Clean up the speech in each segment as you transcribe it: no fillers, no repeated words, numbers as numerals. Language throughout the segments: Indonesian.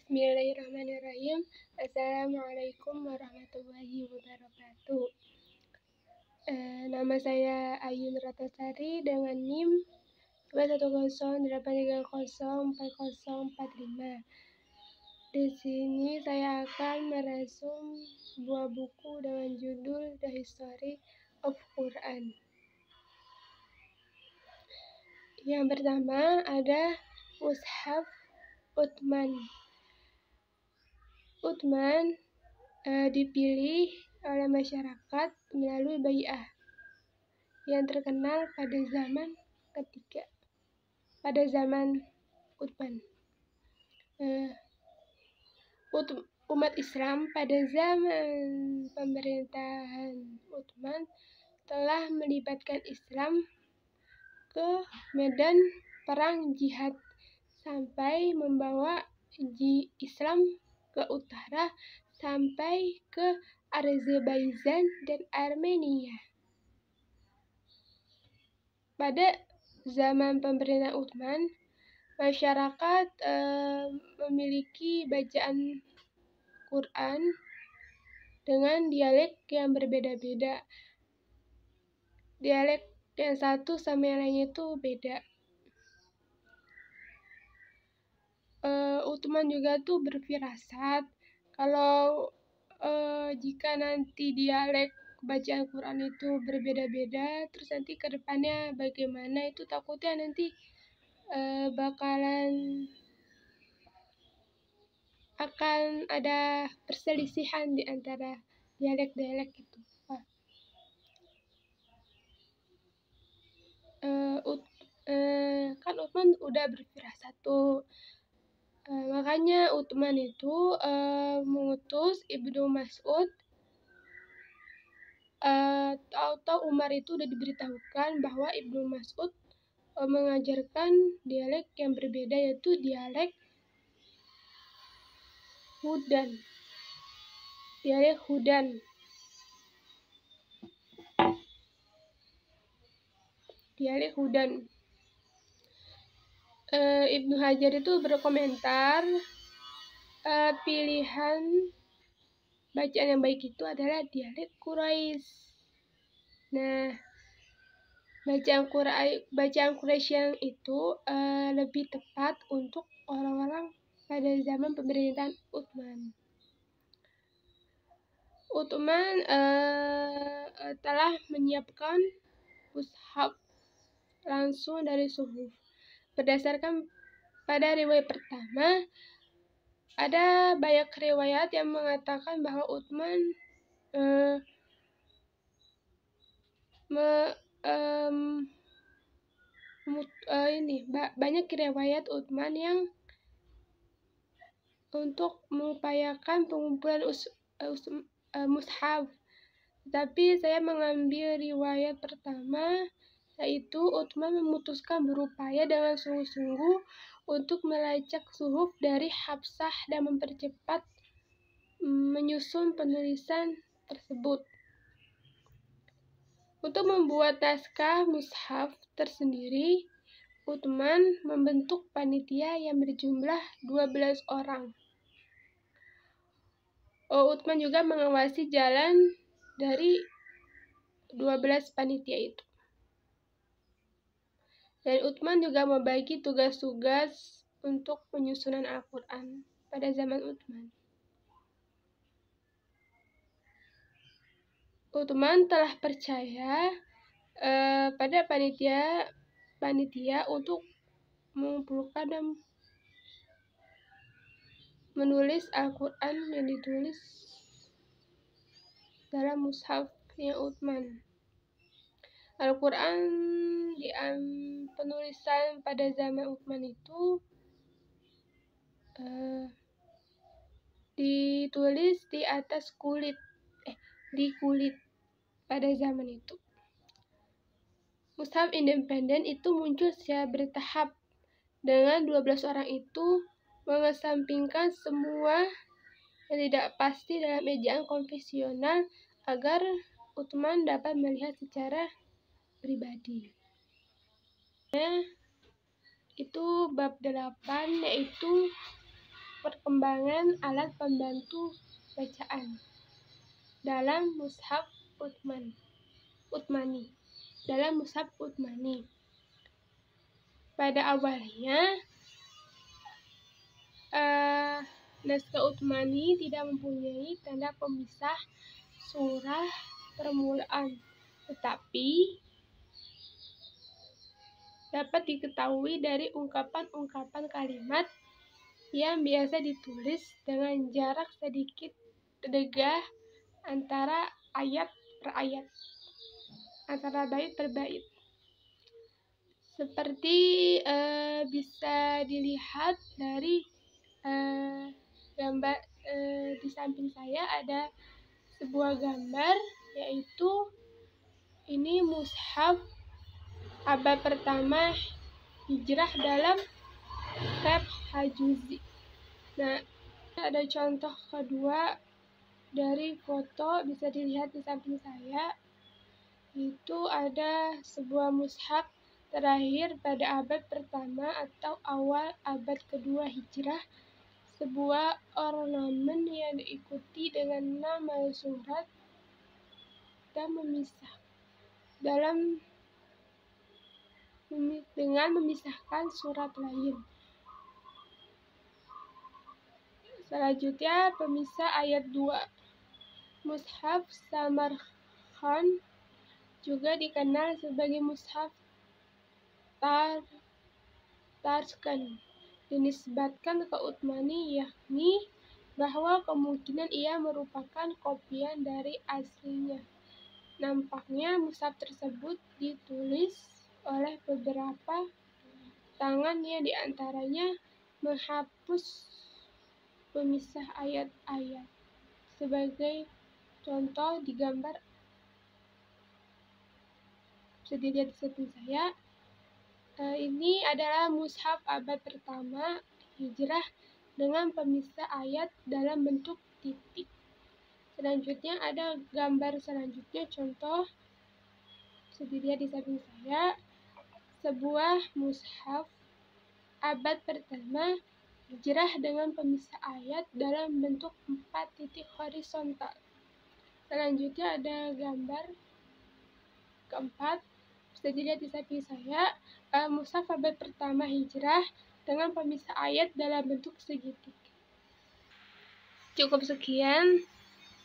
Bismillahirrahmanirrahim. Assalamualaikum warahmatullahi wabarakatuh. Nama saya Ayun Ratnasari dengan NIM 21083040045. Di sini saya akan merasum sebuah buku dengan judul The History of Quran. Yang pertama ada Mushaf Uthman. Uthman dipilih oleh masyarakat melalui bai'ah yang terkenal pada zaman ketiga, pada zaman Uthman. Umat Islam pada zaman pemerintahan Uthman telah melibatkan Islam ke medan perang jihad sampai membawa Islam ke utara sampai ke Azerbaijan dan Armenia. Pada zaman pemerintahan Uthman, masyarakat memiliki bacaan Quran dengan dialek yang berbeda-beda. Dialek yang satu sama yang lainnya itu beda. Uthman juga tuh berfirasat kalau jika nanti dialek bacaan Quran itu berbeda-beda, terus nanti ke depannya bagaimana, itu takutnya nanti akan ada perselisihan di antara dialek-dialek itu. Kan Uthman udah berfirasat tuh. Makanya Uthman itu mengutus Ibnu Mas'ud, atau Umar itu udah diberitahukan bahwa Ibnu Mas'ud mengajarkan dialek yang berbeda, yaitu dialek Hudan. Dialek Hudan. Dialek Hudan. Ibnu Hajar itu berkomentar pilihan bacaan yang baik itu adalah dialek Quraisy. Nah, bacaan Quraisy yang itu lebih tepat untuk orang-orang pada zaman pemerintahan Uthman. Uthman telah menyiapkan mushaf langsung dari suhuf. Berdasarkan pada riwayat pertama, ada banyak riwayat yang mengatakan bahwa Uthman banyak riwayat Uthman yang untuk mengupayakan pengumpulan mushaf. Tapi saya mengambil riwayat pertama, yaitu Uthman memutuskan berupaya dengan sungguh-sungguh untuk melacak suhuf dari Hafsah dan mempercepat menyusun penulisan tersebut. Untuk membuat naskah mushaf tersendiri, Uthman membentuk panitia yang berjumlah 12 orang. Uthman juga mengawasi jalan dari 12 panitia itu. Dan Uthman juga membagi tugas-tugas untuk penyusunan Al-Quran pada zaman Uthman. Uthman telah percaya pada panitia untuk mengumpulkan dan menulis Al-Quran yang ditulis dalam mushafnya Uthman. Al-Quran penulisan pada zaman Uthman itu ditulis di atas kulit pada zaman itu. Mushaf independen itu muncul secara bertahap, dengan 12 orang itu mengesampingkan semua yang tidak pasti dalam ejaan konvensional agar Uthman dapat melihat secara pribadi. Itu bab 8, yaitu perkembangan alat pembantu bacaan dalam Mushaf Utsmani. Pada awalnya, naskah Utsmani tidak mempunyai tanda pemisah surah permulaan, tetapi dapat diketahui dari ungkapan-ungkapan kalimat yang biasa ditulis dengan jarak sedikit degah antara ayat per ayat, antara bait per bait. Seperti bisa dilihat dari gambar di samping saya ada sebuah gambar, yaitu ini mushaf abad pertama Hijrah dalam tab Hajuzi. Nah, ada contoh kedua dari foto, bisa dilihat di samping saya. Itu ada sebuah mushaf terakhir pada abad pertama atau awal abad kedua Hijrah, sebuah ornamen yang diikuti dengan nama surat dan dengan memisahkan surat lain. Selanjutnya, pemisah ayat 2. Mushaf Samarkand juga dikenal sebagai mushaf Tarskan, dinisbatkan ke Utsmani, yakni bahwa kemungkinan ia merupakan kopian dari aslinya. Nampaknya mushaf tersebut ditulis oleh beberapa tangan yang diantaranya menghapus pemisah ayat-ayat. Sebagai contoh di gambar bisa dilihat di samping saya, ini adalah mushaf abad pertama Hijrah dengan pemisah ayat dalam bentuk titik. Selanjutnya ada gambar selanjutnya, contoh bisa dilihat di samping saya, sebuah mushaf abad pertama Hijrah dengan pemisah ayat dalam bentuk 4 titik horizontal. Selanjutnya ada gambar keempat, bisa dilihat di samping saya, mushaf abad pertama Hijrah dengan pemisah ayat dalam bentuk segitiga. Cukup sekian.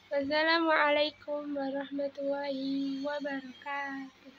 Wassalamualaikum warahmatullahi wabarakatuh.